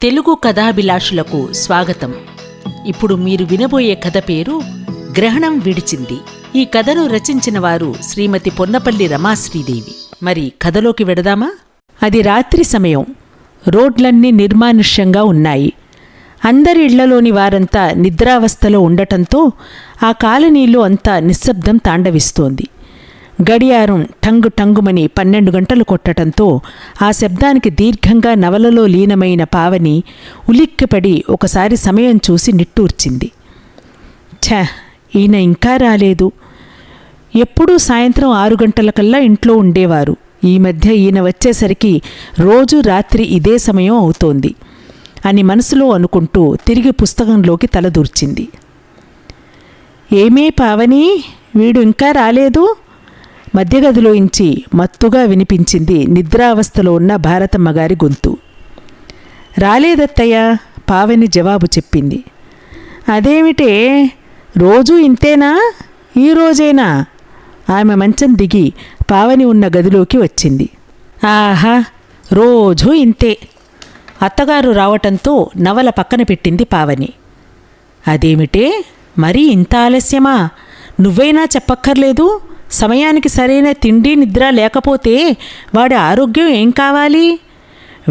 తెలుగు కథాభిలాషులకు స్వాగతం. ఇప్పుడు మీరు వినబోయే కథ పేరు గ్రహణం విడిచింది. ఈ కథను రచించిన వారు శ్రీమతి పొన్నపల్లి రమాశ్రీదేవి. మరి కథలోకి వెడదామా? అది రాత్రి సమయం. రోడ్లన్నీ నిర్మానుష్యంగా ఉన్నాయి. అందరి ఇళ్లలోని వారంతా నిద్రావస్థలో ఉండటంతో ఆ కాలనీలో అంతా నిశ్శబ్దం తాండవిస్తోంది. గడియారం టంగు టంగుమని 12 గంటలు కొట్టడంతో ఆ శబ్దానికి దీర్ఘంగా నవలలో లీనమైన పావని ఉలిక్కిపడి ఒకసారి సమయం చూసి నిట్టూర్చింది. ఛ, ఈయన ఇంకా రాలేదు. ఎప్పుడూ సాయంత్రం 6 గంటలకల్లా ఇంట్లో ఉండేవారు. ఈ మధ్య ఈయన వచ్చేసరికి రోజు రాత్రి ఇదే సమయం అవుతోంది అని మనసులో అనుకుంటూ తిరిగి పుస్తకంలోకి తలదూర్చింది. ఏమే పావని, వీడు ఇంకా రాలేదు? మధ్యగదిలోంచి మత్తుగా వినిపించింది నిద్రావస్థలో ఉన్న భారతమ్మగారి గొంతు. రాలేదత్తయ్య, పావని జవాబు చెప్పింది. అదేమిటే, రోజూ ఇంతేనా? ఈరోజేనా? ఆమె మంచం దిగి పావని ఉన్న గదిలోకి వచ్చింది. ఆహా, రోజూ ఇంతే. అత్తగారు రావటంతో నవల పక్కన పెట్టింది పావని. అదేమిటే, మరీ ఇంత ఆలస్యమా? నువ్వైనా చెప్పక్కర్లేదు? సమయానికి సరైన తిండి నిద్ర లేకపోతే వాడి ఆరోగ్యం ఏం కావాలి?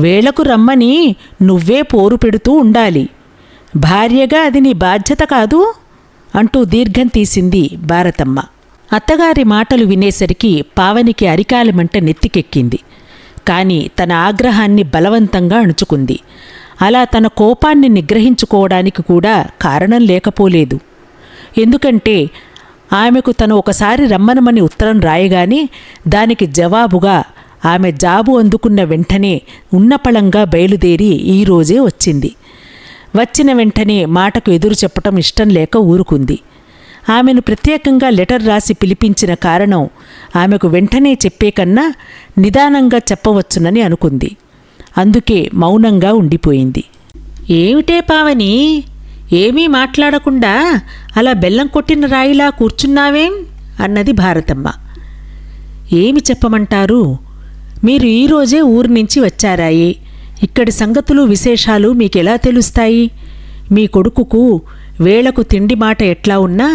వేళకు రమ్మని నువ్వే పోరు పెడుతూ ఉండాలి. భార్యగా అది నీ బాధ్యత కాదు అంటూ దీర్ఘం తీసింది భారతమ్మ. అత్తగారి మాటలు వినేసరికి పావనికి అరికాలమంట నెత్తికెక్కింది. కాని తన ఆగ్రహాన్ని బలవంతంగా అణుచుకుంది. అలా తన కోపాన్ని నిగ్రహించుకోవడానికి కూడా కారణం లేకపోలేదు. ఎందుకంటే ఆమెకు తను ఒకసారి రమ్మనమని ఉత్తరం రాయగానే దానికి జవాబుగా ఆమె జాబు అందుకున్న వెంటనే ఉన్నపళంగా బయలుదేరి ఈరోజే వచ్చింది. వచ్చిన వెంటనే మాటకు ఎదురు చెప్పటం ఇష్టం లేక ఊరుకుంది. ఆమెను ప్రత్యేకంగా లెటర్ రాసి పిలిపించిన కారణం ఆమెకు వెంటనే చెప్పే కన్నా నిదానంగా చెప్పవచ్చునని అనుకుంది. అందుకే మౌనంగా ఉండిపోయింది. ఏమిటే పావని, ఏమీ మాట్లాడకుండా అలా బెల్లం కొట్టిన రాయిలా కూర్చున్నావేం అన్నది భారతమ్మ. ఏమి చెప్పమంటారు? మీరు ఈరోజే ఊరి నుంచి వచ్చారాయి. ఇక్కడి సంగతులు విశేషాలు మీకెలా తెలుస్తాయి? మీ కొడుకుకు వేళకు తిండి మాట ఎట్లా ఉన్నా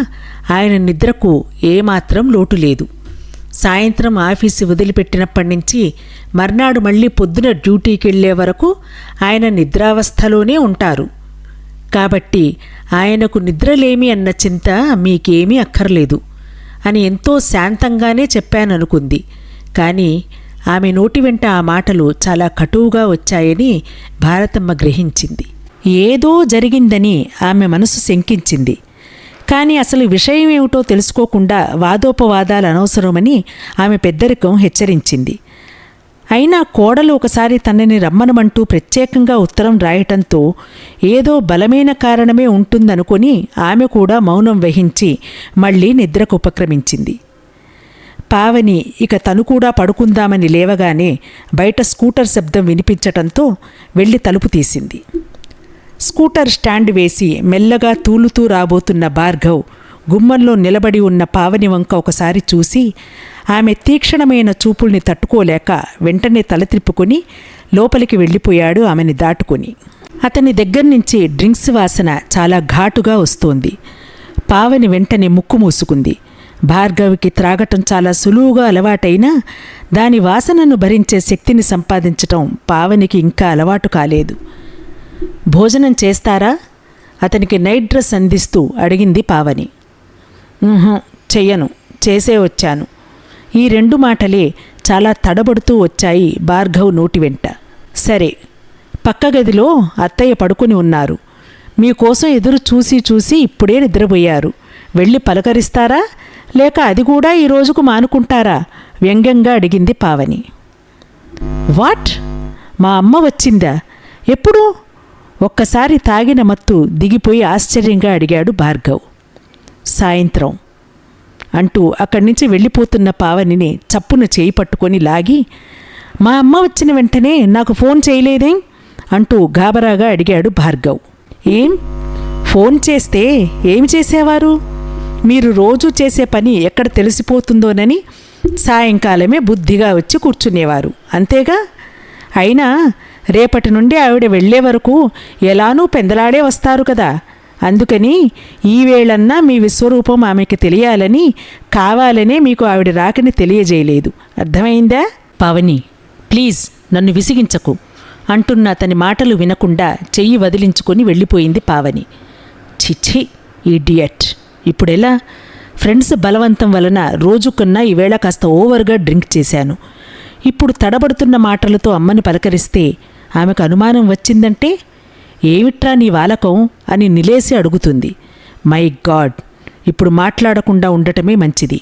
ఆయన నిద్రకు ఏమాత్రం లోటు లేదు. సాయంత్రం ఆఫీసు వదిలిపెట్టినప్పటి నుంచి మర్నాడు మళ్ళీ పొద్దున డ్యూటీకి వెళ్లే వరకు ఆయన నిద్రావస్థలోనే ఉంటారు. కాబట్టి ఆయనకు నిద్రలేమి అన్న చింత మీకేమీ అక్కర్లేదు అని ఎంతో శాంతంగానే చెప్పాననుకుంది. కానీ ఆమె నోటి వెంట ఆ మాటలు చాలా కటువుగా వచ్చాయని భారతమ్మ గ్రహించింది. ఏదో జరిగిందని ఆమె మనసు శంకించింది. కానీ అసలు విషయమేమిటో తెలుసుకోకుండా వాదోపవాదాలు అనవసరమని ఆమె పెద్దరికం హెచ్చరించింది. అయినా కోడలు ఒకసారి తనని రమ్మనమంటూ ప్రత్యేకంగా ఉత్తరం రాయటంతో ఏదో బలమైన కారణమే ఉంటుందనుకొని ఆమె కూడా మౌనం వహించి మళ్లీ నిద్రకు ఉపక్రమించింది. పావని ఇక తను కూడా పడుకుందామని లేవగానే బయట స్కూటర్ శబ్దం వినిపించటంతో వెళ్ళి తలుపు తీసింది. స్కూటర్ స్టాండ్ వేసి మెల్లగా తూలుతూ రాబోతున్న భార్గవ్ గుమ్మంలో నిలబడి ఉన్న పావని వంక ఒకసారి చూసి ఆమె తీక్షణమైన చూపుల్ని తట్టుకోలేక వెంటనే తల త్రిప్పుకొని లోపలికి వెళ్ళిపోయాడు ఆమెని దాటుకొని. అతని దగ్గర్నుంచి డ్రింక్స్ వాసన చాలా ఘాటుగా వస్తోంది. పావని వెంటనే ముక్కు మూసుకుంది. భార్గవ్కి త్రాగటం చాలా సులువుగా అలవాటైనా దాని వాసనను భరించే శక్తిని సంపాదించటం పావనికి ఇంకా అలవాటు కాలేదు. భోజనం చేస్తారా? అతనికి నైట్ డ్రెస్ అందిస్తూ అడిగింది పావని. చెయ్యను, చేసే వచ్చాను. ఈ 2 మాటలే చాలా తడబడుతూ వచ్చాయి భార్గవ్ నోటి వెంట. సరే, పక్క గదిలో అత్తయ్య పడుకుని ఉన్నారు. మీకోసం ఎదురు చూసి చూసి ఇప్పుడే నిద్రపోయారు. వెళ్ళి పలకరిస్తారా, లేక అది కూడా ఈ రోజుకు మానుకుంటారా? వ్యంగ్యంగా అడిగింది పావని. వాట్? మా అమ్మ వచ్చిందా? ఎప్పుడు? ఒక్కసారి తాగిన మత్తు దిగిపోయి ఆశ్చర్యంగా అడిగాడు భార్గవ్. సాయంత్రం అంటూ అక్కడి నుంచి వెళ్ళిపోతున్న పావనిని చప్పున చేయి పట్టుకొని లాగి, మా అమ్మ వచ్చిన వెంటనే నాకు ఫోన్ చేయలేదేం అంటూ గాబరాగా అడిగాడు భార్గవ్. ఏం ఫోన్ చేస్తే ఏమి చేసేవారు? మీరు రోజూ చేసే పని ఎక్కడ తెలిసిపోతుందోనని సాయంకాలమే బుద్ధిగా వచ్చి కూర్చునేవారు, అంతేగా? అయినా రేపటి నుండి ఆవిడ వెళ్లే వరకు ఎలానూ పెందలాడే వస్తారు కదా. అందుకని ఈ వేళన్నా మీ విశ్వరూపం ఆమెకి తెలియాలని కావాలనే మీకు ఆవిడ రాకని తెలియజేయలేదు. అర్థమైందా? పావని, ప్లీజ్ నన్ను విసిగించకు అంటున్న అతని మాటలు వినకుండా చెయ్యి వదిలించుకొని వెళ్ళిపోయింది పావని. చిచ్చి, ఈడియట్. ఇప్పుడెలా? ఫ్రెండ్స్ బలవంతం వలన రోజు కన్నా ఈవేళ కాస్త ఓవర్గా డ్రింక్ చేశాను. ఇప్పుడు తడబడుతున్న మాటలతో అమ్మని పలకరిస్తే ఆమెకు అనుమానం వచ్చిందంటే ఏమిట్రా నీ వాలకం అని నిలేసి అడుగుతుంది. మై గాడ్, ఇప్పుడు మాట్లాడకుండా ఉండటమే మంచిది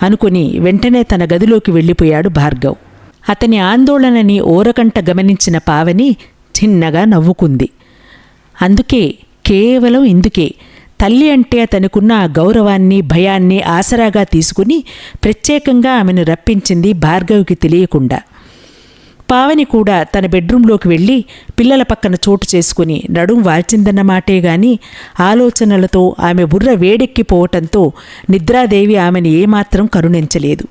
అనుకుని వెంటనే తన గదిలోకి వెళ్ళిపోయాడు భార్గవ్. అతని ఆందోళనని ఓరకంట గమనించిన పావని చిన్నగా నవ్వుకుంది. కేవలం ఇందుకే తల్లి అంటే అతనుకున్న ఆ గౌరవాన్ని భయాన్ని ఆసరాగా తీసుకుని ప్రత్యేకంగా ఆమెను రప్పించింది భార్గవ్కి తెలియకుండా. పావని కూడా తన బెడ్రూంలోకి వెళ్ళి పిల్లల పక్కన చోటు చేసుకుని నడుం వాల్చిందన్నమాటే గాని ఆలోచనలతో ఆమె బుర్ర వేడెక్కిపోవటంతో నిద్రాదేవి ఆమెను ఏమాత్రం కరుణించలేదు.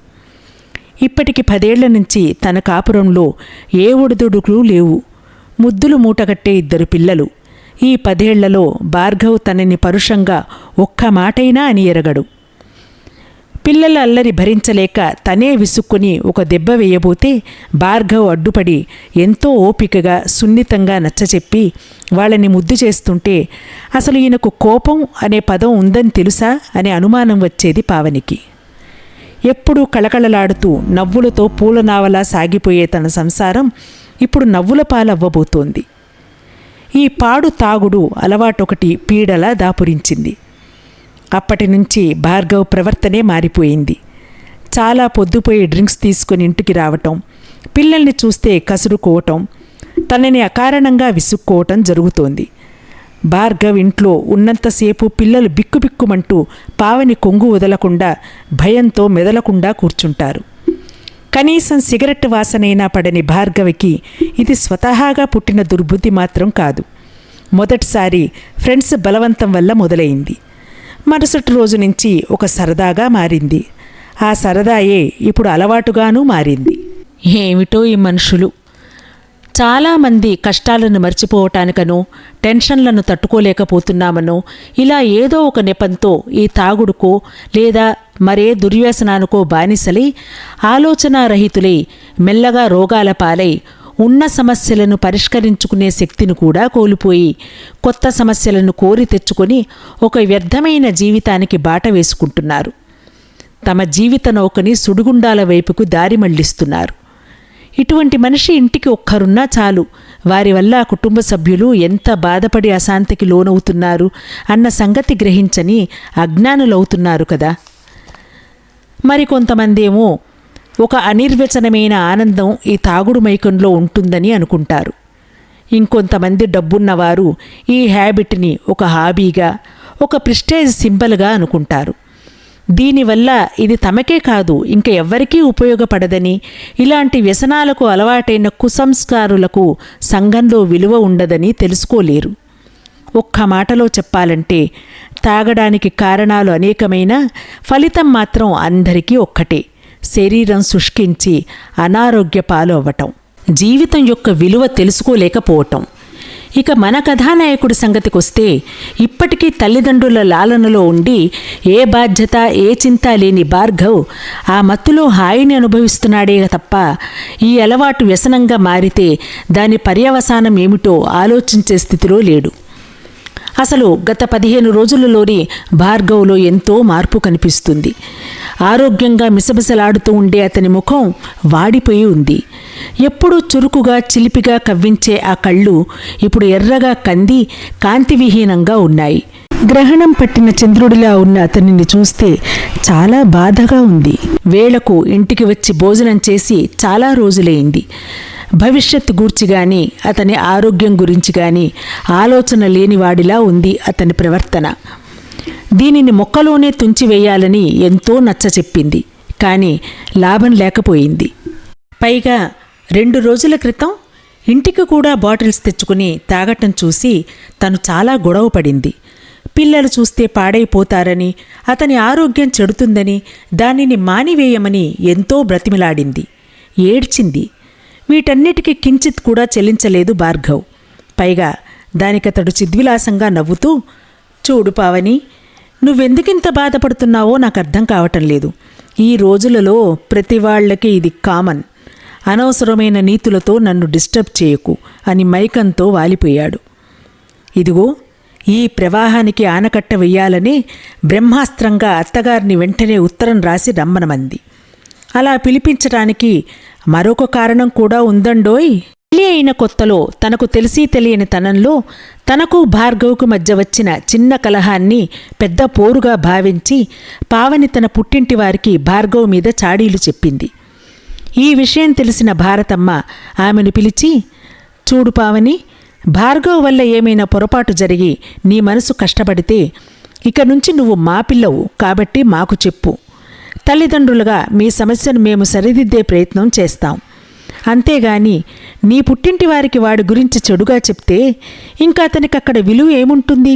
ఇప్పటికి 10 ఏళ్ల నుంచి తన కాపురంలో ఏ ఒడిదుడుకులు లేవు. ముద్దులు మూటగట్టే 2 పిల్లలు. ఈ 10 ఏళ్లలో భార్గవ్ తనని పరుషంగా ఒక్క మాటైనా అని ఎరగడు. పిల్లల అల్లరి భరించలేక తనే విసుక్కుని ఒక దెబ్బ వేయబోతే భార్గవ్ అడ్డుపడి ఎంతో ఓపికగా సున్నితంగా నచ్చచెప్పి వాళ్ళని ముద్దు చేస్తుంటే అసలు ఈయనకు కోపం అనే పదం ఉందని తెలుసా అనే అనుమానం వచ్చేది పావనికి. ఎప్పుడూ కళకళలాడుతూ నవ్వులతో పూలనావలా సాగిపోయే తన సంసారం ఇప్పుడు నవ్వుల పాలవ్వబోతోంది. ఈ పాడు తాగుడు అలవాటొకటి పీడలా దాపురించింది. అప్పటినుంచి భార్గవ్ ప్రవర్తనే మారిపోయింది. చాలా పొద్దుపోయి డ్రింక్స్ తీసుకుని ఇంటికి రావటం, పిల్లల్ని చూస్తే కసురుకోవటం, తనని అకారణంగా విసుక్కోవటం జరుగుతోంది. భార్గవ్ ఇంట్లో ఉన్నంతసేపు పిల్లలు బిక్కుబిక్కుమంటూ పావని కొంగు వదలకుండా భయంతో మెదలకుండా కూర్చుంటారు. కనీసం సిగరెట్ వాసనైనా పడని భార్గవికి ఇది స్వతహాగా పుట్టిన దుర్బుద్ధి మాత్రం కాదు. మొదటిసారి ఫ్రెండ్స్ బలవంతం వల్ల మొదలైంది. మరుసటి రోజు నుంచి ఒక సరదాగా మారింది. ఆ సరదాయే ఇప్పుడు అలవాటుగానూ మారింది. ఏమిటో ఈ మనుషులు! చాలామంది కష్టాలను మర్చిపోవటానికనో టెన్షన్లను తట్టుకోలేకపోతున్నామనో ఇలా ఏదో ఒక నెపంతో ఈ తాగుడుకో లేదా మరే దుర్వ్యసనానికో బానిసలై ఆలోచనారహితులై మెల్లగా రోగాల పాలై ఉన్న సమస్యలను పరిష్కరించుకునే శక్తిని కూడా కోల్పోయి కొత్త సమస్యలను కోరి తెచ్చుకొని ఒక వ్యర్థమైన జీవితానికి బాట వేసుకుంటున్నారు. తమ జీవిత నౌకని సుడిగుండాల వైపుకు దారి మళ్లిస్తున్నారు. ఇటువంటి మనిషి ఇంటికి ఒక్కరున్నా చాలు, వారి వల్ల కుటుంబ సభ్యులు ఎంత బాధపడి అశాంతికి లోనవుతున్నారు అన్న సంగతి గ్రహించని అజ్ఞానులవుతున్నారు కదా. మరికొంతమందేమో ఒక అనిర్వచనమైన ఆనందం ఈ తాగుడు మైకంలో ఉంటుందని అనుకుంటారు. ఇంకొంతమంది డబ్బున్నవారు ఈ హ్యాబిట్ని ఒక హాబీగా, ఒక ప్రిస్టేజ్ సింబల్గా అనుకుంటారు. దీనివల్ల ఇది తమకే కాదు ఇంక ఎవ్వరికీ ఉపయోగపడదని, ఇలాంటి వ్యసనాలకు అలవాటైన కుసంస్కారులకు సంఘంలో విలువ ఉండదని తెలుసుకోలేరు. ఒక్క మాటలో చెప్పాలంటే తాగడానికి కారణాలు అనేకమైన ఫలితం మాత్రం అందరికీ ఒక్కటే: శరీరం శుష్కించి అనారోగ్య పాలు అవ్వటం, జీవితం యొక్క విలువ తెలుసుకోలేకపోవటం. ఇక మన కథానాయకుడి సంగతికొస్తే ఇప్పటికీ తల్లిదండ్రుల లాలనలో ఉండి ఏ బాధ్యత ఏ చింత లేని భార్గవ్ ఆ మత్తులో హాయిని అనుభవిస్తున్నాడే తప్ప ఈ అలవాటు వ్యసనంగా మారితే దాని పర్యవసానం ఏమిటో ఆలోచించే స్థితిలో లేడు. అసలు గత 15 రోజులలోనే భార్గవ్లో ఎంతో మార్పు కనిపిస్తుంది. ఆరోగ్యంగా మిసమిసలాడుతూ ఉండే అతని ముఖం వాడిపోయి ఉంది. ఎప్పుడూ చురుకుగా చిలిపిగా కవ్వించే ఆ కళ్ళు ఇప్పుడు ఎర్రగా కంది కాంతివిహీనంగా ఉన్నాయి. గ్రహణం పట్టిన చంద్రుడిలా ఉన్న అతనిని చూస్తే చాలా బాధగా ఉంది. వేళకు ఇంటికి వచ్చి భోజనం చేసి చాలా రోజులైంది. భవిష్యత్తు గూర్చి గాని అతని ఆరోగ్యం గురించి గాని ఆలోచన లేనివాడిలా ఉంది అతని ప్రవర్తన. దీనిని మొక్కలోనే తుంచివేయాలని ఎంతో నచ్చచెప్పింది. కానీ లాభం లేకపోయింది. పైగా 2 రోజుల క్రితం ఇంటికి కూడా బాటిల్స్ తెచ్చుకుని తాగటం చూసి తను చాలా గొడవ పడింది. పిల్లలు చూస్తే పాడైపోతారని, అతని ఆరోగ్యం చెడుతుందని దానిని మానివేయమని ఎంతో బ్రతిమిలాడింది, ఏడ్చింది. వీటన్నిటికీ కించిత్ కూడా చెల్లించలేదు భార్గవ్. పైగా దానికతడు చిద్విలాసంగా నవ్వుతూ, చూడు పావని, నువ్వెందుకింత బాధపడుతున్నావో నాకు అర్థం కావటం లేదు. ఈ రోజులలో ప్రతి వాళ్ళకి ఇది కామన్. అనవసరమైన నీతులతో నన్ను డిస్టర్బ్ చేయకు అని మైకంతో వాలిపోయాడు. ఇదిగో ఈ ప్రవాహానికి ఆనకట్ట వెయ్యాలని బ్రహ్మాస్త్రంగా అత్తగారిని వెంటనే ఉత్తరం రాసి రమ్మనమంది. అలా పిలిపించటానికి మరొక కారణం కూడా ఉందండోయ్. పెళ్ళి అయిన కొత్తలో తనకు తెలిసి తెలియని తనంలో తనకు భార్గవ్కు మధ్య వచ్చిన చిన్న కలహాన్ని పెద్ద పోరుగా భావించి పావని తన పుట్టింటి వారికి భార్గవ్ మీద చాడీలు చెప్పింది. ఈ విషయం తెలిసిన భారతమ్మ ఆమెను పిలిచి, చూడు పావని, భార్గవ్ వల్ల ఏమైనా పొరపాటు జరిగి నీ మనసు కష్టపడితే ఇక నుంచి నువ్వు మా పిల్లవు కాబట్టి మాకు చెప్పు. తల్లిదండ్రులుగా మీ సమస్యను మేము సరిదిద్దే ప్రయత్నం చేస్తాం. అంతేగాని నీ పుట్టింటి వారికి వాడి గురించి చెడుగా చెప్తే ఇంకా అతనికి అక్కడ విలువ ఏముంటుంది?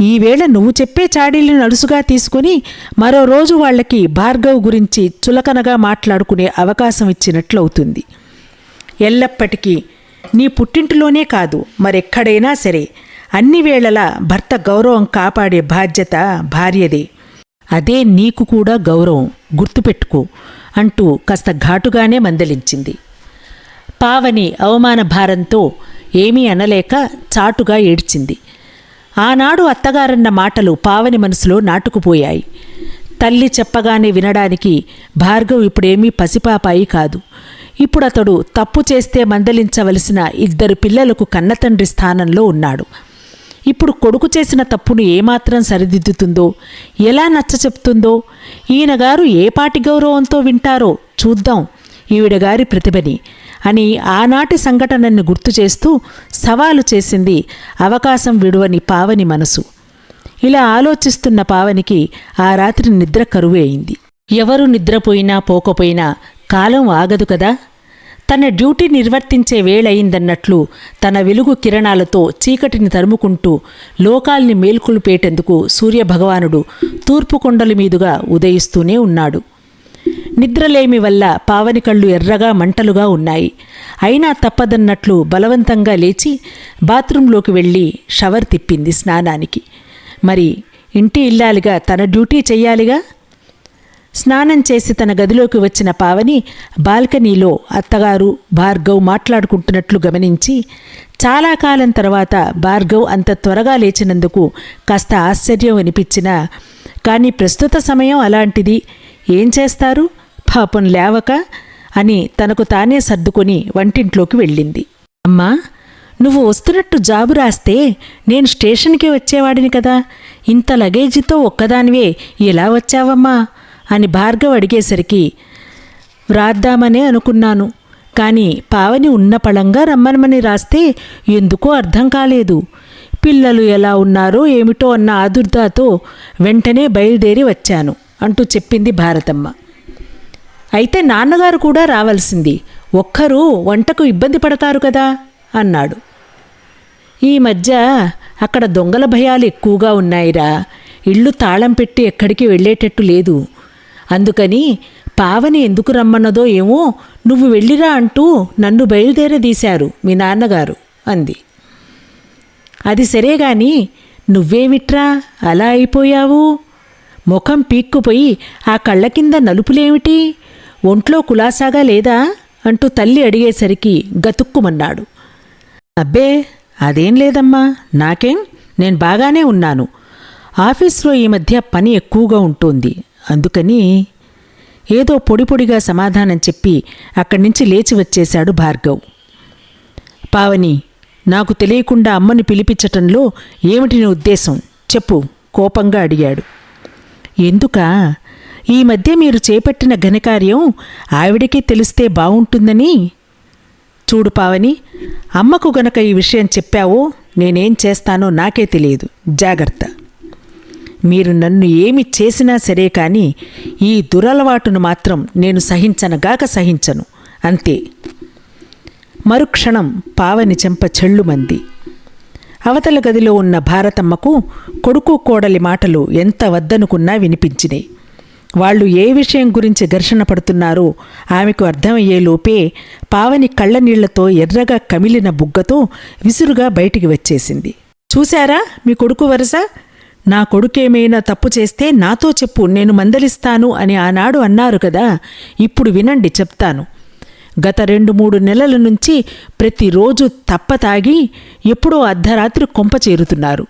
ఈవేళ నువ్వు చెప్పే చాడీలను అలుసుగా తీసుకుని మరో రోజు వాళ్ళకి భార్గవ్ గురించి చులకనగా మాట్లాడుకునే అవకాశం ఇచ్చినట్లవుతుంది. ఎల్లప్పటికీ నీ పుట్టింటిలోనే కాదు మరెక్కడైనా సరే అన్ని వేళలా భర్త గౌరవం కాపాడే బాధ్యత భార్యదే. అదే నీకు కూడా గౌరవం, గుర్తుపెట్టుకో అంటూ కాస్త ఘాటుగానే మందలించింది. పావని అవమాన భారంతో ఏమీ అనలేక చాటుగా ఏడ్చింది. ఆనాడు అత్తగారన్న మాటలు పావని మనసులో నాటుకుపోయాయి. తల్లి చెప్పగానే వినడానికి భార్గవ్ ఇప్పుడేమీ పసిపాపాయి కాదు. ఇప్పుడు అతడు తప్పు చేస్తే మందలించవలసిన 2 పిల్లలకు కన్నతండ్రి స్థానంలో ఉన్నాడు. ఇప్పుడు కొడుకు చేసిన తప్పును ఏమాత్రం సరిదిద్దుతుందో, ఎలా నచ్చచెప్తుందో, ఈయనగారు ఏపాటి గౌరవంతో వింటారో చూద్దాం ఈవిడగారి ప్రతిభని అని ఆనాటి సంఘటనని గుర్తు చేస్తూ సవాలు చేసింది అవకాశం విడువని పావని మనసు. ఇలా ఆలోచిస్తున్న పావనికి ఆ రాత్రి నిద్ర కరువే అయింది. ఎవరు నిద్రపోయినా పోకపోయినా కాలం ఆగదు కదా. తన డ్యూటీ నిర్వర్తించే వేళయిందన్నట్లు తన వెలుగు కిరణాలతో చీకటిని తరుముకుంటూ లోకాల్ని మేల్కొల్పేటందుకు సూర్యభగవానుడు తూర్పు కొండల మీదుగా ఉదయిస్తూనే ఉన్నాడు. నిద్రలేమి వల్ల పావని కళ్ళు ఎర్రగా మంటలుగా ఉన్నాయి. అయినా తప్పదన్నట్లు బలవంతంగా లేచి బాత్రూంలోకి వెళ్ళి షవర్ తిప్పింది స్నానానికి. మరి ఇంటి ఇల్లాలిగా తన డ్యూటీ చెయ్యాలిగా. స్నానం చేసి తన గదిలోకి వచ్చిన పావని బాల్కనీలో అత్తగారు భార్గవ్ మాట్లాడుకుంటున్నట్లు గమనించి చాలా కాలం తర్వాత భార్గవ్ అంత త్వరగా లేచినందుకు కాస్త ఆశ్చర్యం అనిపించినా కానీ ప్రస్తుత సమయం అలాంటిది, ఏం చేస్తారు పాపం లేవక అని తనకు తానే సర్దుకొని వంటింట్లోకి వెళ్ళింది. అమ్మా, నువ్వు వస్తున్నట్టు జాబు రాస్తే నేను స్టేషన్కి వచ్చేవాడిని కదా, ఇంత లగేజీతో ఒక్కదానివే ఎలా వచ్చావమ్మా అని భార్గవ్ అడిగేసరికి వ్రాద్దామనే అనుకున్నాను, కానీ పావని ఉన్న పళంగా రమ్మనమని రాస్తే ఎందుకో అర్థం కాలేదు. పిల్లలు ఎలా ఉన్నారో ఏమిటో అన్న ఆదుర్దాతో వెంటనే బయలుదేరి వచ్చాను అంటూ చెప్పింది భారతమ్మ. అయితే నాన్నగారు కూడా రావాల్సింది, ఒక్కరు వంటకు ఇబ్బంది పడతారు కదా అన్నాడు. ఈ మధ్య అక్కడ దొంగల భయాలు ఎక్కువగా ఉన్నాయిరా, ఇళ్ళు తాళం పెట్టి ఎక్కడికి వెళ్ళేటట్టు లేదు. అందుకని పావని ఎందుకు రమ్మన్నదో ఏమో, నువ్వు వెళ్ళిరా అంటూ నన్ను బయలుదేరదీశారు మీ నాన్నగారు అంది. అది సరేగాని నువ్వేమిట్రా అలా అయిపోయావు? ముఖం పీక్కుపోయి ఆ కళ్ళ కింద నలుపులేమిటి? ఒంట్లో కులాసాగా లేదా అంటూ తల్లి అడిగేసరికి గతుక్కుమన్నాడు. అబ్బే అదేం లేదమ్మా, నాకేం, నేను బాగానే ఉన్నాను. ఆఫీస్లో ఈ మధ్య పని ఎక్కువగా ఉంటుంది, అందుకని ఏదో పొడిపొడిగా సమాధానం చెప్పి అక్కడి నుంచి లేచి వచ్చేశాడు భార్గవ్. పావని, నాకు తెలియకుండా అమ్మని పిలిపించటంలో ఏమిటి నీ ఉద్దేశం చెప్పు కోపంగా అడిగాడు. ఎందుకా, ఈ మధ్య మీరు చేపట్టిన ఘనకార్యం ఆవిడకి తెలిస్తే బావుంటుందని. చూడు పావని, అమ్మకు గనక ఈ విషయం చెప్పావో నేనేం చేస్తానో నాకే తెలియదు, జాగ్రత్త. మీరు నన్ను ఏమి చేసినా సరే కానీ ఈ దురలవాటును మాత్రం నేను సహించనగాక సహించను, అంతే. మరుక్షణం పావని చెంప చెళ్ళుమంది. అవతల గదిలో ఉన్న భారతమ్మకు కొడుకు కోడలి మాటలు ఎంత వద్దనుకున్నా వినిపించినాయి. వాళ్ళు ఏ విషయం గురించి ఘర్షణ పడుతున్నారో ఆమెకు అర్థమయ్యేలోపే పావని కళ్ళనీళ్లతో ఎర్రగా కమిలిన బుగ్గతో విసురుగా బయటికి వచ్చేసింది. చూశారా మీ కొడుకు వరస? నా కొడుకేమైనా తప్పు చేస్తే నాతో చెప్పు, నేను మందలిస్తాను అని ఆనాడు అన్నారు కదా. ఇప్పుడు వినండి చెప్తాను. గత 2-3 నెలల నుంచి ప్రతిరోజు తప్పతాగి ఎప్పుడో అర్ధరాత్రి కొంప చేరుతున్నారు.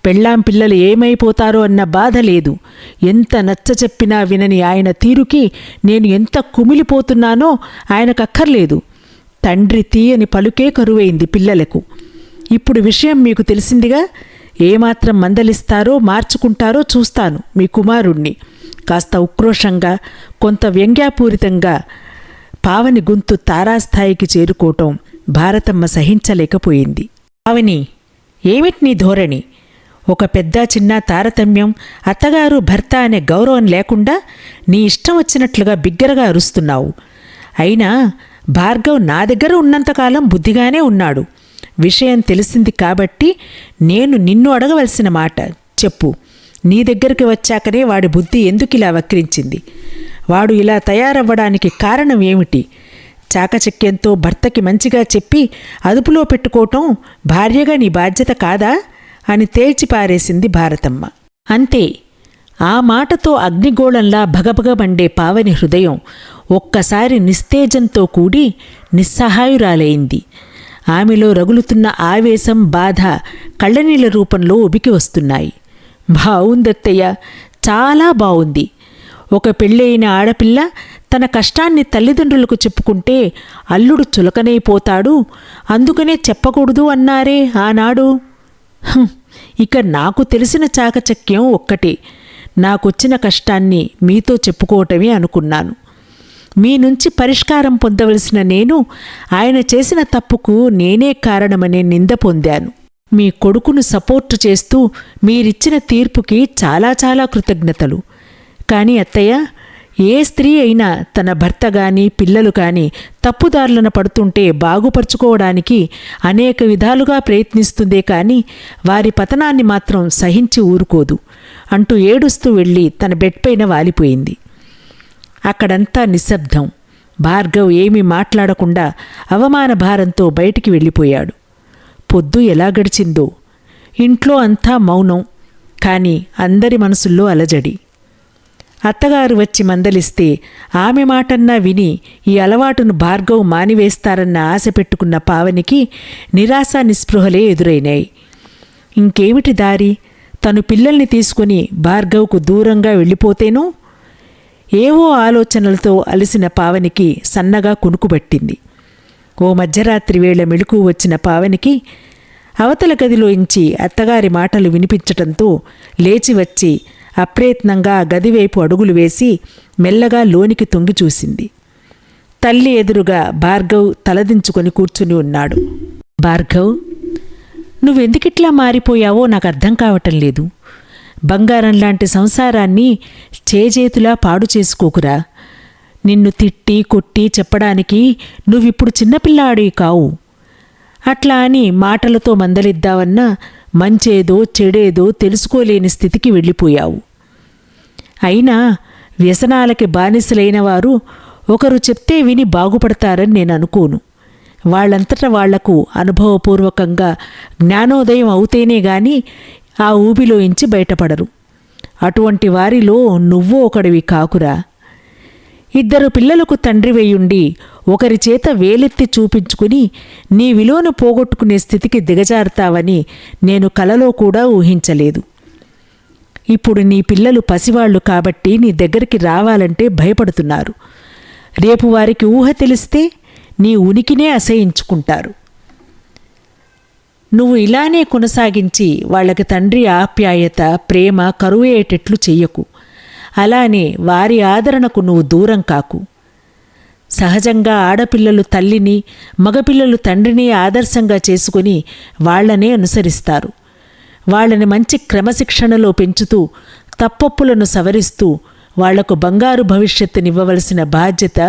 పెళ్ళాం పిల్లలు ఏమైపోతారో అన్న బాధ లేదు. ఎంత నచ్చ చెప్పినా వినని ఆయన తీరుకి నేను ఎంత కుమిలిపోతున్నానో ఆయనకక్కర్లేదు. తండ్రి తీయని పలుకే కరువైంది పిల్లలకు. ఇప్పుడు విషయం మీకు తెలిసిందిగా. ఏమాత్రం మందలిస్తారో మార్చుకుంటారో చూస్తాను మీ కుమారుణ్ణి. కాస్త ఉక్రోషంగా, కొంత వ్యంగ్యాపూరితంగా పావని గొంతు తారాస్థాయికి చేరుకోవటం భారతమ్మ సహించలేకపోయింది. పావని, ఏమిటి నీ ధోరణి? ఒక పెద్ద చిన్న తారతమ్యం, అత్తగారు భర్త అనే గౌరవం లేకుండా నీ ఇష్టం వచ్చినట్లుగా బిగ్గరగా అరుస్తున్నావు. అయినా భార్గవ్ నా దగ్గర ఉన్నంతకాలం బుద్ధిగానే ఉన్నాడు. విషయం తెలిసింది కాబట్టి నేను నిన్ను అడగవలసిన మాట చెప్పు. నీ దగ్గరికి వచ్చాకనే వాడి బుద్ధి ఎందుకిలా వక్రించింది? వాడు ఇలా తయారవ్వడానికి కారణం ఏమిటి? చాకచక్యంతో భర్తకి మంచిగా చెప్పి అదుపులో పెట్టుకోవటం భార్యగా నీ బాధ్యత కాదా అని తేల్చిపారేసింది భారతమ్మ. అంతే. ఆ మాటతో అగ్నిగోళంలా భగభగమండే పావని హృదయం ఒక్కసారి నిస్తేజంతో కూడి నిస్సహాయురాలైంది. ఆమెలో రగులుతున్న ఆవేశం, బాధ కళ్ళనీళ్ల రూపంలో ఉబికి వస్తున్నాయి. బావుందత్తయ్య, చాలా బావుంది. ఒక పెళ్ళైన ఆడపిల్ల తన కష్టాన్ని తల్లిదండ్రులకు చెప్పుకుంటే అల్లుడు చులకనైపోతాడు, అందుకనే చెప్పకూడదు అన్నారే ఆనాడు. ఇక నాకు తెలిసిన చాకచక్యం ఒక్కటే. నాకొచ్చిన కష్టాన్ని మీతో చెప్పుకోవటమే అనుకున్నాను. మీ నుంచి పరిష్కారం పొందవలసిన నేను ఆయన చేసిన తప్పుకు నేనే కారణమనే నింద పొందాను. మీ కొడుకును సపోర్టు చేస్తూ మీరిచ్చిన తీర్పుకి చాలా చాలా కృతజ్ఞతలు. కానీ అత్తయ్య, ఏ స్త్రీ అయినా తన భర్త గాని పిల్లలు కానీ తప్పుదారులన పడుతుంటే బాగుపరుచుకోవడానికి అనేక విధాలుగా ప్రయత్నిస్తుందే కానీ వారి పతనాన్ని మాత్రం సహించి ఊరుకోదు అంటూ ఏడుస్తూ వెళ్ళి తన బెడ్ పైన వాలిపోయింది. అక్కడంతా నిశ్శబ్దం. భార్గవ్ ఏమీ మాట్లాడకుండా అవమాన భారంతో బయటికి వెళ్ళిపోయాడు. పొద్దు ఎలా గడిచిందో. ఇంట్లో అంతా మౌనం, కానీ అందరి మనసుల్లో అలజడి. అత్తగారు వచ్చి మందలిస్తే ఆమె మాటన్నా విని ఈ అలవాటును భార్గవ్ మానివేస్తారన్న ఆశ పెట్టుకున్న పావనికి నిరాశ నిస్పృహలే ఎదురైనాయి. ఇంకేమిటి దారి? తను పిల్లల్ని తీసుకుని భార్గవ్కు దూరంగా వెళ్ళిపోతేనూ? ఏవో ఆలోచనలతో అలసిన పావనికి సన్నగా కునుకుబట్టింది. ఓ మధ్యరాత్రి వేళ మెళుకు వచ్చిన పావనికి అవతల గదిలోంచి అత్తగారి మాటలు వినిపించటంతో లేచి వచ్చి అప్రయత్నంగా గదివైపు అడుగులు వేసి మెల్లగా లోనికి తొంగి చూసింది. తల్లి ఎదురుగా భార్గవ్ తలదించుకొని కూర్చుని ఉన్నాడు. భార్గవ్, నువ్వెందుకిట్లా మారిపోయావో నాకు అర్థం కావటం లేదు. బంగారం లాంటి సంసారాన్ని చేజేతులా పాడు చేసుకోకురా. నిన్ను తిట్టి కొట్టి చెప్పడానికి నువ్విప్పుడు చిన్నపిల్లాడివి కావు. అట్లా అని మాటలతో మందలిద్దావన్నా మంచేదో చెడేదో తెలుసుకోలేని స్థితికి వెళ్ళిపోయావు. అయినా వ్యసనాలకి బానిసలైన వారు ఒకరు చెప్తే విని బాగుపడతారని నేను అనుకోను. వాళ్ళంతటా వాళ్లకు అనుభవపూర్వకంగా జ్ఞానోదయం అవుతేనే గాని ఆ ఊబిలోంచి బయటపడరు. అటువంటి వారిలో నువ్వు ఒకడివి కాకురా. 2 పిల్లలకు తండ్రివయ్యుండి ఒకరి చేత వేలెత్తి చూపించుకుని నీ విలువను పోగొట్టుకునే స్థితికి దిగజారుతావని నేను కలలో కూడా ఊహించలేదు. ఇప్పుడు నీ పిల్లలు పసివాళ్లు కాబట్టి నీ దగ్గరికి రావాలంటే భయపడుతున్నారు. రేపు వారికి ఊహ తెలిస్తే నీ ఉనికినే అసహించుకుంటారు. నువ్వు ఇలానే కొనసాగించి వాళ్ళకి తండ్రి ఆప్యాయత, ప్రేమ కరువయ్యేటట్లు చెయ్యకు. అలానే వారి ఆదరణకు నువ్వు దూరం కాకు. సహజంగా ఆడపిల్లలు తల్లిని, మగపిల్లలు తండ్రిని ఆదర్శంగా చేసుకుని వాళ్లనే అనుసరిస్తారు. వాళ్ళని మంచి క్రమశిక్షణలో పెంచుతూ తప్పొప్పులను సవరిస్తూ వాళ్లకు బంగారు భవిష్యత్తునివ్వవలసిన బాధ్యత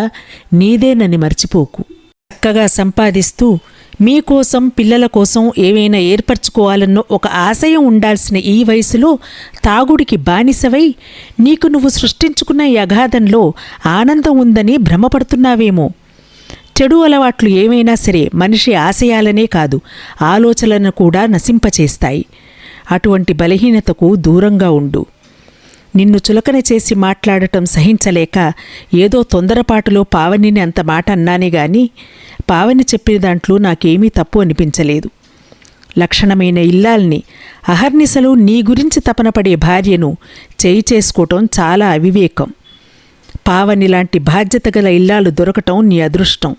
నీదేనని మర్చిపోకు. చక్కగా సంపాదిస్తూ మీకోసం పిల్లల కోసం ఏవైనా ఏర్పరచుకోవాలన్నో ఒక ఆశయం ఉండాల్సిన ఈ వయసులో తాగుడికి బానిసవై నీకు నువ్వు సృష్టించుకున్న ఈ అగాధంలో ఆనందం ఉందని భ్రమపడుతున్నావేమో. చెడు అలవాట్లు ఏమైనా సరే మనిషి ఆశయాలనే కాదు ఆలోచనలను కూడా నశింపచేస్తాయి. అటువంటి బలహీనతకు దూరంగా ఉండు. నిన్ను చులకన చేసి మాట్లాడటం సహించలేక ఏదో తొందరపాటులో పావనిని అంత మాట అన్నానే గాని పావని చెప్పిన దాంట్లో నాకేమీ తప్పు అనిపించలేదు. లక్షణమైన ఇల్లాల్ని, అహర్నిశలు నీ గురించి తపనపడే భార్యను చేయి చేసుకోవటం చాలా అవివేకం. పావని లాంటి బాధ్యత గల ఇల్లాలు దొరకటం నీ అదృష్టం.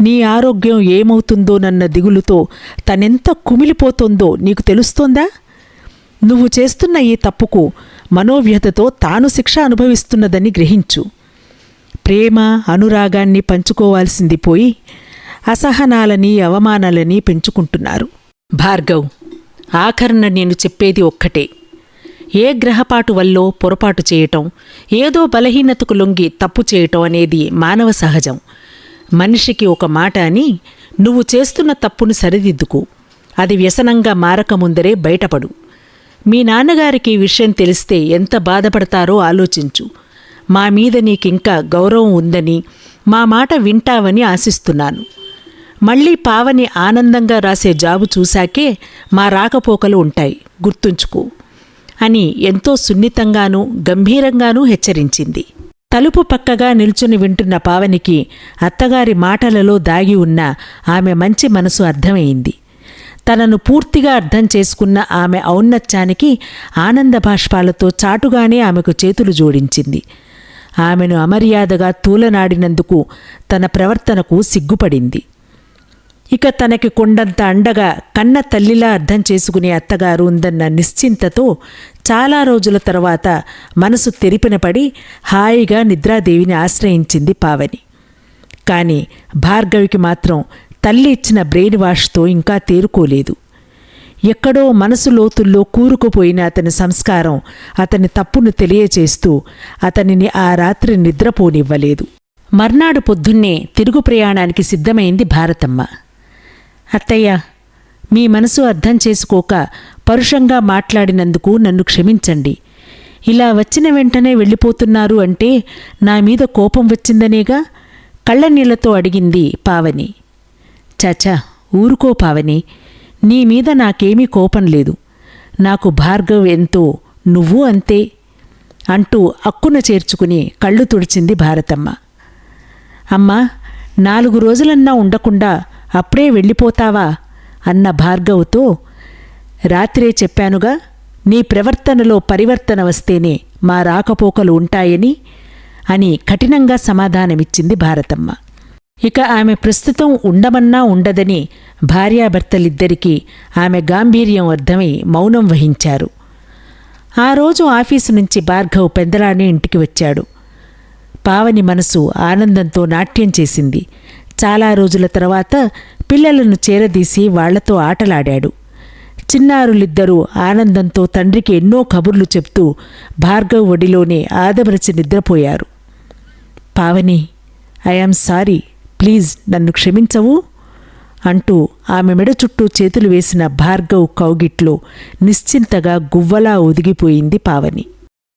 నీ ఆరోగ్యం ఏమవుతుందోనన్న దిగులుతో తనెంత కుమిలిపోతుందో నీకు తెలుస్తోందా? నువ్వు చేస్తున్న ఈ తప్పుకు మనోవ్యతతో తాను శిక్ష అనుభవిస్తున్నదని గ్రహించు. ప్రేమ అనురాగాన్ని పంచుకోవాల్సింది పోయి అసహనాలని అవమానాలని పెంచుకుంటున్నారు. భార్గవ్, ఆఖరణ నేను చెప్పేది ఒక్కటే. ఏ గ్రహపాటు వల్లో పొరపాటు చేయటం, ఏదో బలహీనతకు లొంగి తప్పు చేయటం అనేది మానవ సహజం. మనిషికి ఒక మాట అని నువ్వు చేస్తున్న తప్పును సరిదిద్దుకు. అది వ్యసనంగా మారకముందరే బయటపడు. మీ నాన్నగారికి ఈ విషయం తెలిస్తే ఎంత బాధపడతారో ఆలోచించు. మా మీద నీకింకా గౌరవం ఉందని, మా మాట వింటావని ఆశిస్తున్నాను. మళ్ళీ పావని ఆనందంగా రాసే జాబు చూశాకే మా రాకపోకలు ఉంటాయి, గుర్తుంచుకో అని ఎంతో సున్నితంగానూ గంభీరంగానూ హెచ్చరించింది. తలుపు పక్కగా నిల్చుని వింటున్న పావనికి అత్తగారి మాటలలో దాగి ఉన్న ఆమె మంచి మనసు అర్థమైంది. తనను పూర్తిగా అర్థం చేసుకున్న ఆమె ఔన్నత్యానికి ఆనంద బాష్పాలతో చాటుగానే ఆమెకు చేతులు జోడించింది. ఆమెను అమర్యాదగా తూలనాడినందుకు తన ప్రవర్తనకు సిగ్గుపడింది. ఇక తనకి కొండంత అండగా కన్న తల్లిలా అర్థం చేసుకునే అత్తగారు ఉందన్న నిశ్చింతతో చాలా రోజుల తర్వాత మనసు తెరిపినపడి హాయిగా నిద్రాదేవిని ఆశ్రయించింది పావని. కాని భార్గవికి మాత్రం తల్లి ఇచ్చిన బ్రెయిన్ వాష్తో ఇంకా తేరుకోలేదు. ఎక్కడో మనసు లోతుల్లో కూరుకుపోయిన అతని సంస్కారం అతని తప్పును తెలియచేస్తూ అతనిని ఆ రాత్రి నిద్రపోనివ్వలేదు. మర్నాడు పొద్దున్నే తిరుగు ప్రయాణానికి సిద్ధమైంది భారతమ్మ. అత్తయ్య, మీ మనసు అర్థం చేసుకోక పరుషంగా మాట్లాడినందుకు నన్ను క్షమించండి. ఇలా వచ్చిన వెంటనే వెళ్ళిపోతున్నారు అంటే నా మీద కోపం వచ్చిందనేగా కళ్ళనీళ్లతో అడిగింది పావని. చాచా, ఊరుకో పావని, నీ మీద నాకేమీ కోపం లేదు. నాకు భార్గవ్ ఎంతో, నువ్వు అంతే అంటూ అక్కున చేర్చుకుని కళ్ళు తుడిచింది భారతమ్మ. అమ్మా, 4 రోజులన్నా ఉండకుండా అప్పుడే వెళ్ళిపోతావా అన్న భార్గవ్తో, రాత్రే చెప్పానుగా, నీ ప్రవర్తనలో పరివర్తన వస్తేనే మా రాకపోకలు ఉంటాయని అని కఠినంగా సమాధానమిచ్చింది భారతమ్మ. ఇక ఆమె ప్రస్తుతం ఉండమన్నా ఉండదని భార్యాభర్తలిద్దరికీ ఆమె గాంభీర్యం అర్థమై మౌనం వహించారు. ఆ రోజు ఆఫీసు నుంచి భార్గవ్ పెందలానే ఇంటికి వచ్చాడు. పావని మనసు ఆనందంతో నాట్యం చేసింది. చాలా రోజుల తర్వాత పిల్లలను చేరదీసి వాళ్లతో ఆటలాడాడు. చిన్నారులిద్దరూ ఆనందంతో తండ్రికి ఎన్నో కబుర్లు చెప్తూ భార్గవ్ ఒడిలోనే ఆదమరచి నిద్రపోయారు. పావని, ఐఆమ్ సారీ, ప్లీజ్ నన్ను క్షమించవు అంటూ ఆమె మెడ చుట్టూ చేతులు వేసిన భార్గవ్ కౌగిట్లో నిశ్చింతగా గువ్వలా ఒదిగిపోయింది పావని.